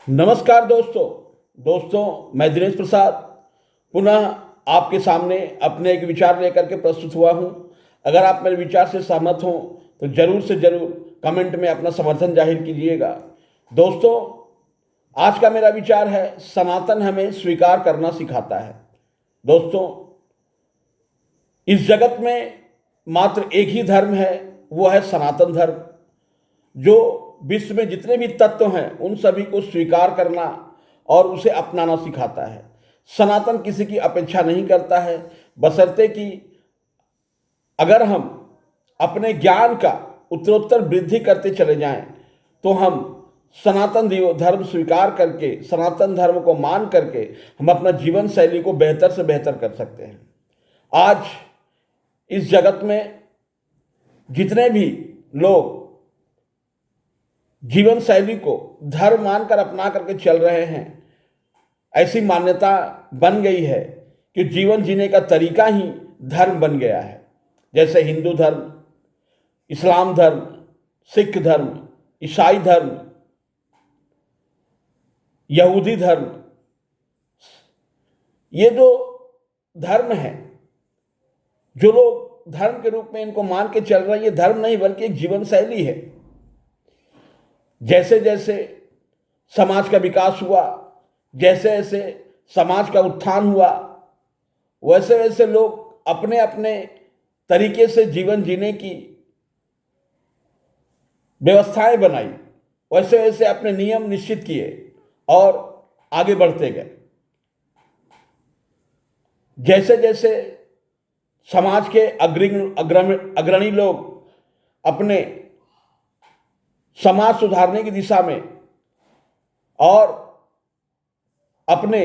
नमस्कार दोस्तों मैं दिनेश प्रसाद पुनः आपके सामने अपने एक विचार लेकर के प्रस्तुत हुआ हूं। अगर आप मेरे विचार से सहमत हों तो जरूर से जरूर कमेंट में अपना समर्थन जाहिर कीजिएगा। दोस्तों, आज का मेरा विचार है सनातन हमें स्वीकार करना सिखाता है। दोस्तों, इस जगत में मात्र एक ही धर्म है, वो है सनातन धर्म, जो विश्व में जितने भी तत्व हैं उन सभी को स्वीकार करना और उसे अपनाना सिखाता है। सनातन किसी की अपेक्षा नहीं करता है, बशर्ते कि अगर हम अपने ज्ञान का उत्तरोत्तर वृद्धि करते चले जाएं तो हम सनातन धर्म स्वीकार करके, सनातन धर्म को मान करके हम अपना जीवन शैली को बेहतर से बेहतर कर सकते हैं। आज इस जगत में जितने भी लोग जीवन शैली को धर्म मानकर अपना करके चल रहे हैं, ऐसी मान्यता बन गई है कि जीवन जीने का तरीका ही धर्म बन गया है। जैसे हिंदू धर्म, इस्लाम धर्म, सिख धर्म, ईसाई धर्म, यहूदी धर्म, ये जो धर्म है, जो लोग धर्म के रूप में इनको मान के चल रहे हैं, ये धर्म नहीं बल्कि एक जीवन शैली है। जैसे जैसे समाज का विकास हुआ, जैसे जैसे समाज का उत्थान हुआ, वैसे वैसे लोग अपने अपने तरीके से जीवन जीने की व्यवस्थाएं बनाई, वैसे वैसे अपने नियम निश्चित किए और आगे बढ़ते गए। जैसे जैसे समाज के अग्रणी लोग अपने समाज सुधारने की दिशा में और अपने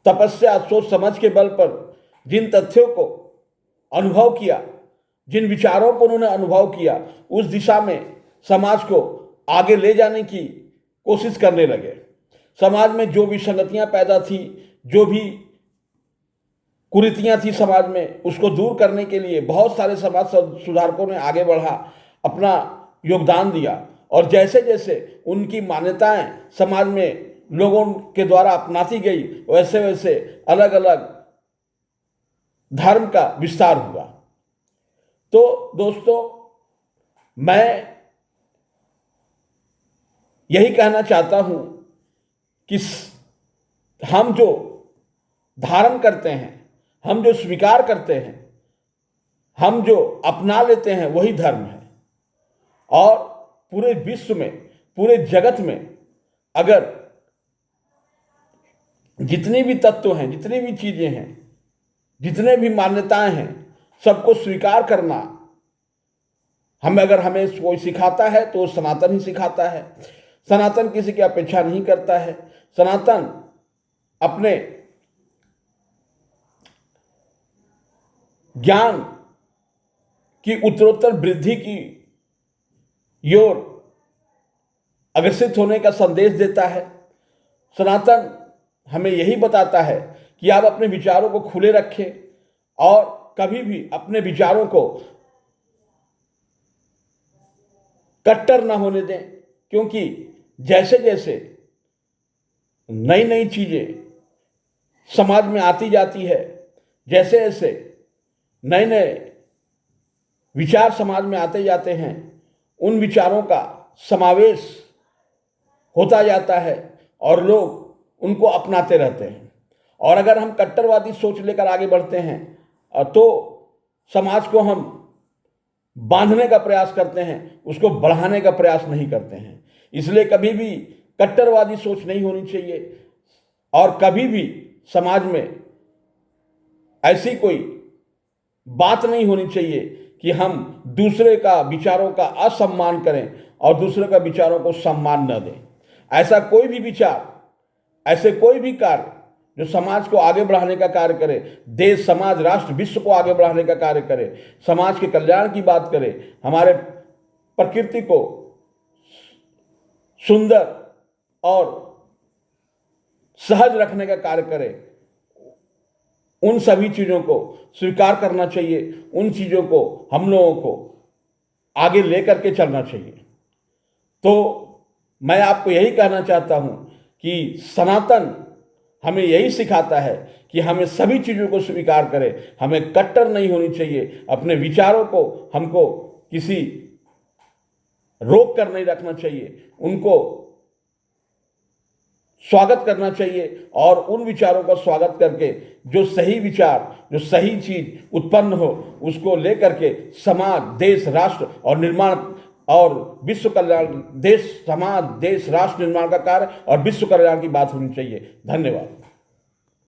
तपस्या सोच समझ के बल पर जिन तथ्यों को अनुभव किया, जिन विचारों को उन्होंने अनुभव किया, उस दिशा में समाज को आगे ले जाने की कोशिश करने लगे। समाज में जो भी संगतियां पैदा थी, जो भी कुरीतियां थी समाज में, उसको दूर करने के लिए बहुत सारे समाज सुधारकों ने आगे बढ़ा, अपना योगदान दिया। और जैसे जैसे उनकी मान्यताएं समाज में लोगों के द्वारा अपनाती गई, वैसे वैसे अलग अलग धर्म का विस्तार हुआ। तो दोस्तों, मैं यही कहना चाहता हूं कि हम जो धारण करते हैं, हम जो स्वीकार करते हैं, हम जो अपना लेते हैं, वही धर्म है। और पूरे विश्व में, पूरे जगत में अगर जितनी भी तत्व हैं, जितनी भी चीजें हैं, जितने भी मान्यताएं हैं, सबको स्वीकार करना हमें कोई सिखाता है तो सनातन ही सिखाता है। सनातन किसी की अपेक्षा नहीं करता है। सनातन अपने ज्ञान की उत्तरोत्तर वृद्धि की योर अग्रसित होने का संदेश देता है। सनातन हमें यही बताता है कि आप अपने विचारों को खुले रखें और कभी भी अपने विचारों को कट्टर ना होने दें, क्योंकि जैसे जैसे नई नई चीजें समाज में आती जाती है, जैसे जैसे नए नए विचार समाज में आते जाते हैं, उन विचारों का समावेश होता जाता है और लोग उनको अपनाते रहते हैं। और अगर हम कट्टरवादी सोच लेकर आगे बढ़ते हैं तो समाज को हम बांधने का प्रयास करते हैं, उसको बढ़ाने का प्रयास नहीं करते हैं। इसलिए कभी भी कट्टरवादी सोच नहीं होनी चाहिए और कभी भी समाज में ऐसी कोई बात नहीं होनी चाहिए कि हम दूसरे का विचारों का असम्मान करें और दूसरे का विचारों को सम्मान न दें। ऐसा कोई भी विचार, ऐसे कोई भी कार्य जो समाज को आगे बढ़ाने का कार्य करे, देश, समाज, राष्ट्र, विश्व को आगे बढ़ाने का कार्य करे, समाज के कल्याण की बात करे, हमारे प्रकृति को सुंदर और सहज रखने का कार्य करे, उन सभी चीज़ों को स्वीकार करना चाहिए। उन चीज़ों को हम लोगों को आगे लेकर के चलना चाहिए। तो मैं आपको यही कहना चाहता हूं कि सनातन हमें यही सिखाता है कि हमें सभी चीज़ों को स्वीकार करें, हमें कट्टर नहीं होनी चाहिए, अपने विचारों को हमको किसी रोक कर नहीं रखना चाहिए, उनको स्वागत करना चाहिए और उन विचारों का स्वागत करके जो सही विचार, जो सही चीज उत्पन्न हो, उसको लेकर के समाज, देश, राष्ट्र और निर्माण और विश्व कल्याण, देश, समाज, देश, राष्ट्र निर्माण का कार्य और विश्व कल्याण की बात होनी चाहिए। धन्यवाद।